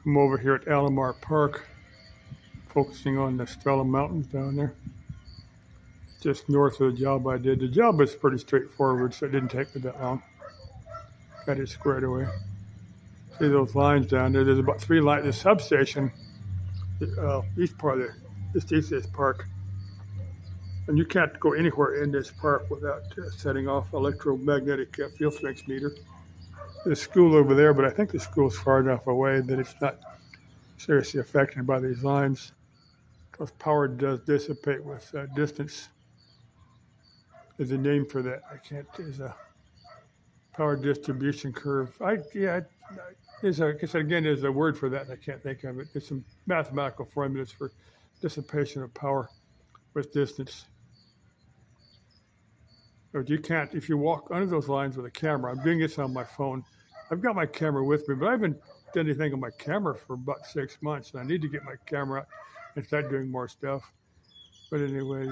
I'm over here at Alomar Park, focusing on the Stella Mountains down there, just north of the job I did. The job was pretty straightforward, so it didn't take me that long. Got it squared away. See those lines down there? There's about 3 lines. The substation, east part of just east of this park, and you can't go anywhere in this park without setting off electromagnetic field strength meter. There's a school over there, but I think the school's far enough away that it's not seriously affected by these lines, because power does dissipate with distance. There's a name for that. There's a power distribution curve. There's a word for that, and I can't think of it. There's some mathematical formulas for dissipation of power with distance. But you can't, if you walk under those lines with a camera. I'm doing this on my phone. I've got my camera with me, but I haven't done anything on my camera for about 6 months, and I need to get my camera out and start doing more stuff. But anyway,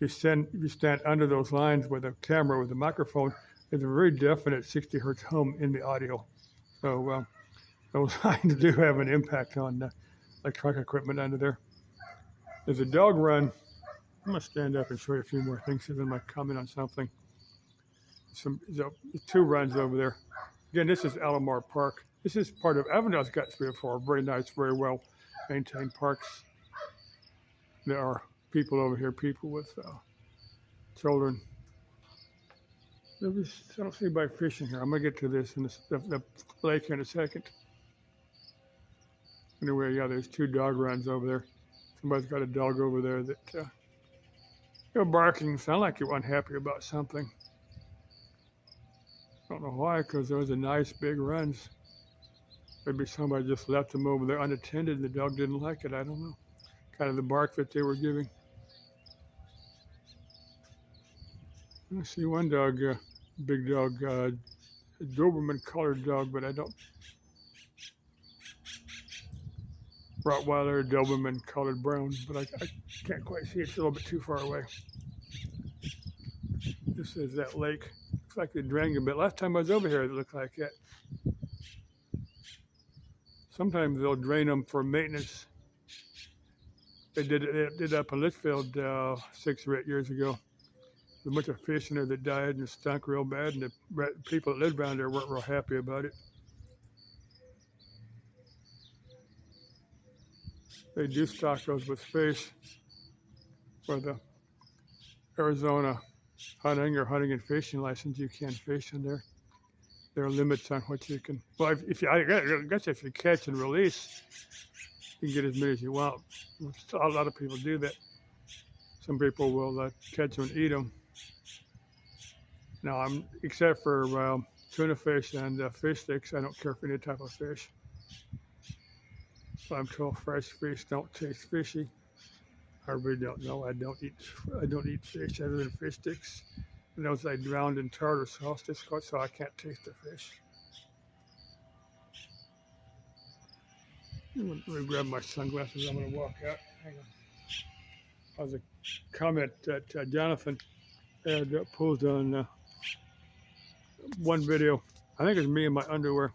if you stand under those lines with a camera, with a microphone, there's a very definite 60 hertz hum in the audio. So those lines do have an impact on electronic equipment under there. There's a dog run. I'm going to stand up and show you a few more things, and then I comment on something. There's 2 runs over there. Again, this is Alomar Park. This is part of Avondale's got 3 or 4 very nice, very well maintained parks. There are people over here, people with children. I don't see anybody fishing here. I'm going to get to this in the lake in a second. Anyway, yeah, there's 2 dog runs over there. Somebody's got a dog over there that they're barking. Sound like you're unhappy about something. Don't know why, because those are nice big runs. Maybe somebody just left them over there unattended and the dog didn't like it. I don't know. Kind of the bark that they were giving. I see one dog, big dog, a Doberman colored dog, but I don't. Rottweiler, Doberman colored brown, but I can't quite see it. It's a little bit too far away. This is that lake. Looks like they drained a bit. Last time I was over here, it looked like it. Sometimes they'll drain them for maintenance. They did up in Litchfield 6 or 8 years ago. There's a bunch of fish in there that died and stunk real bad, and the people that lived around there weren't real happy about it. They do stock those with fish for the Arizona hunting and fishing license. You can fish in there. There are limits on what you can. Well, I guess if you catch and release, you can get as many as you want. A lot of people do that. Some people will catch them and eat them. Now, except for tuna fish and fish sticks, I don't care for any type of fish. I'm told fresh fish don't taste fishy. I really don't know. I don't eat fish other than fish sticks. And those I drowned in tartar sauce, so I can't taste the fish. Let me grab my sunglasses. I'm going to walk out. Hang on. That was a comment that Jonathan had posed on one video. I think it's me in my underwear.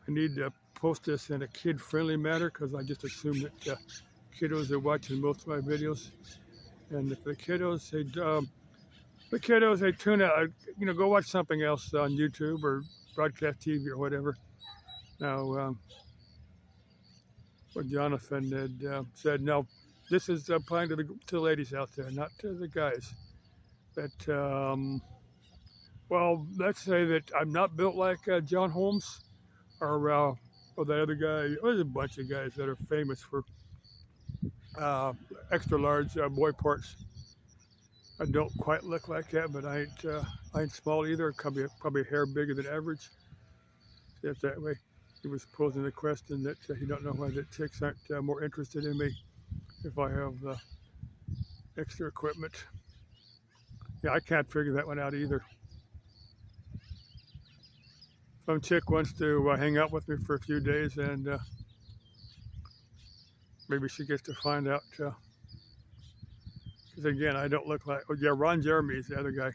I need to post this in a kid-friendly manner because I just assume that kiddos are watching most of my videos. And if the kiddos they tune out, go watch something else on YouTube or broadcast TV or whatever. Now, what Jonathan had said, no, this is applying to the ladies out there, not to the guys. That, well, let's say that I'm not built like John Holmes or that other guy. There's a bunch of guys that are famous for extra large boy parts. I don't quite look like that, but I ain't small either. Probably a hair bigger than average. See it that way. He was posing the question that he don't know why the chicks aren't more interested in me if I have extra equipment. Yeah, I can't figure that one out either. Some chick wants to hang out with me for a few days, and maybe she gets to find out. Because again, I don't look like. Oh yeah, Ron Jeremy is the other guy.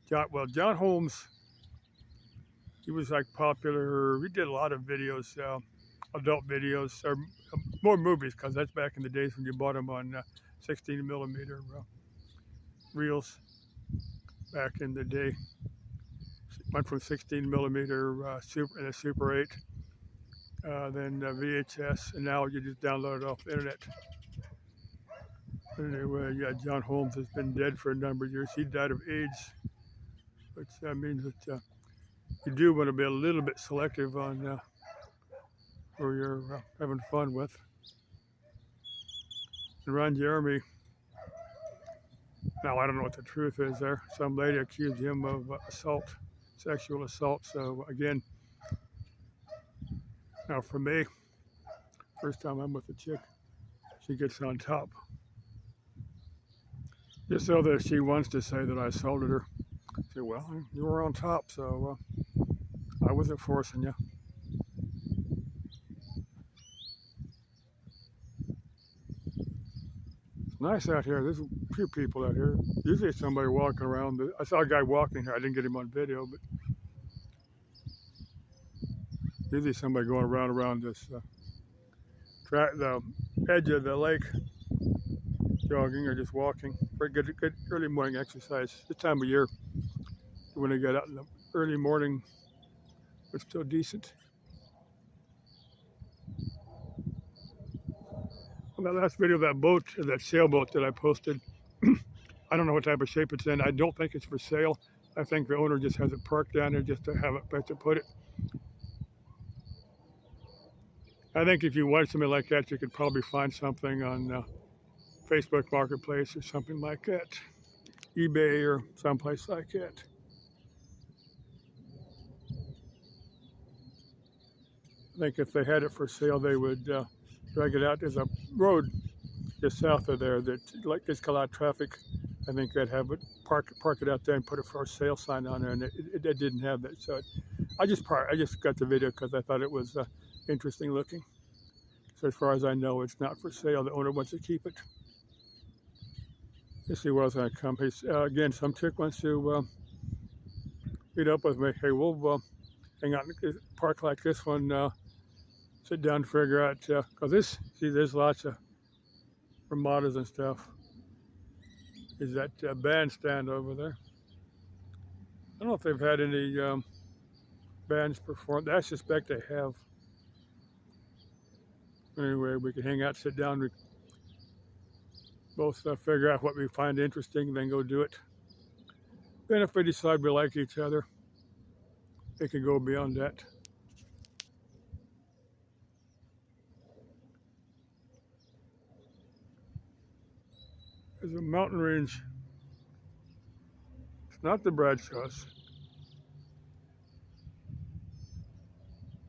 John Holmes. he was like popular. He did a lot of videos, adult videos, or more movies, because that's back in the days when you bought them on 16 millimeter reels back in the day. Went from 16 millimeter Super and a Super 8, then VHS, and now you just download it off the internet. Anyway, yeah, John Holmes has been dead for a number of years. He died of AIDS, which means that you do want to be a little bit selective on who you're having fun with. And Ron Jeremy, now I don't know what the truth is there. Some lady accused him of assault, sexual assault. So again, now for me, first time I'm with a chick, she gets on top. Just so that she wants to say that I assaulted her. I say, well, you were on top, so I wasn't forcing you. It's nice out here. There's a few people out here. Usually somebody walking around. I saw a guy walking here. I didn't get him on video, but usually somebody going around this the edge of the lake, jogging or just walking. Very good early morning exercise. This time of year, when I get out in the early morning, it's still decent. Well, that last video of that boat, that sailboat that I posted, I don't know what type of shape it's in. I don't think it's for sale. I think the owner just has it parked down there just to have a place to put it. I think if you want something like that, you could probably find something on Facebook Marketplace or something like that, eBay or someplace like that. I think if they had it for sale, they would drag it out. There's a road just south of there that gets a lot of traffic. I think they'd have it park it out there and put a for sale sign on there, and it didn't have that. So I just got the video because I thought it was interesting looking. So as far as I know, it's not for sale. The owner wants to keep it. Let's see where else I come. Hey, again, some chick wants to meet up with me. Hey, we'll hang out in a park like this one, sit down and figure out, because there's lots of Ramadas and stuff. Is that bandstand over there? I don't know if they've had any bands perform. I suspect they have. Anyway, we can hang out, sit down, we both figure out what we find interesting, then go do it. Then if we decide we like each other, it can go beyond that. There's a mountain range. It's not the Bradshaws.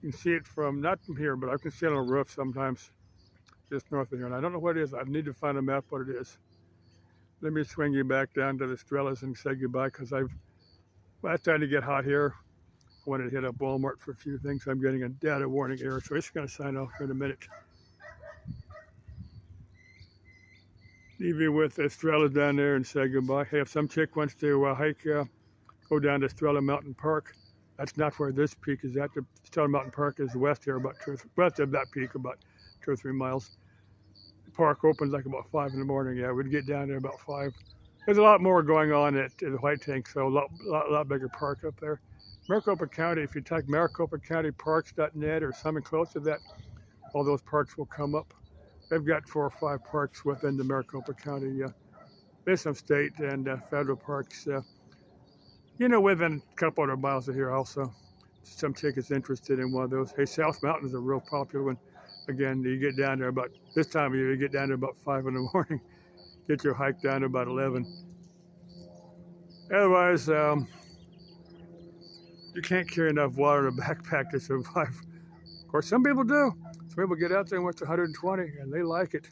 You can see it from, not from here, but I can see it on a roof sometimes, just north of here. And I don't know what it is. I need to find a map what it is. Let me swing you back down to the Strellas and say goodbye, because it's starting to get hot here. I wanted to hit up Walmart for a few things. I'm getting a data warning error, so I'm just going to sign off here in a minute. Leave you with Estrella down there and say goodbye. Hey, if some chick wants to hike, go down to Estrella Mountain Park. That's not where this peak is at. The Estrella Mountain Park is west here, west of that peak, about 2 or 3 miles. The park opens like about 5 in the morning. Yeah, we'd get down there about 5. There's a lot more going on at the White Tank, so a lot bigger park up there. Maricopa County, if you type maricopacountyparks.net or something close to that, all those parks will come up. They've got 4 or 5 parks within the Maricopa County. There's some state and federal parks, within a couple 100 miles of here also. Some chick is interested in one of those. Hey, South Mountain is a real popular one. Again, you get down there about, this time of year, you get down there about 5 in the morning. Get your hike down to about 11. Otherwise, you can't carry enough water in a backpack to survive. Of course, some people do. Some people get out there and watch 120, and they like it.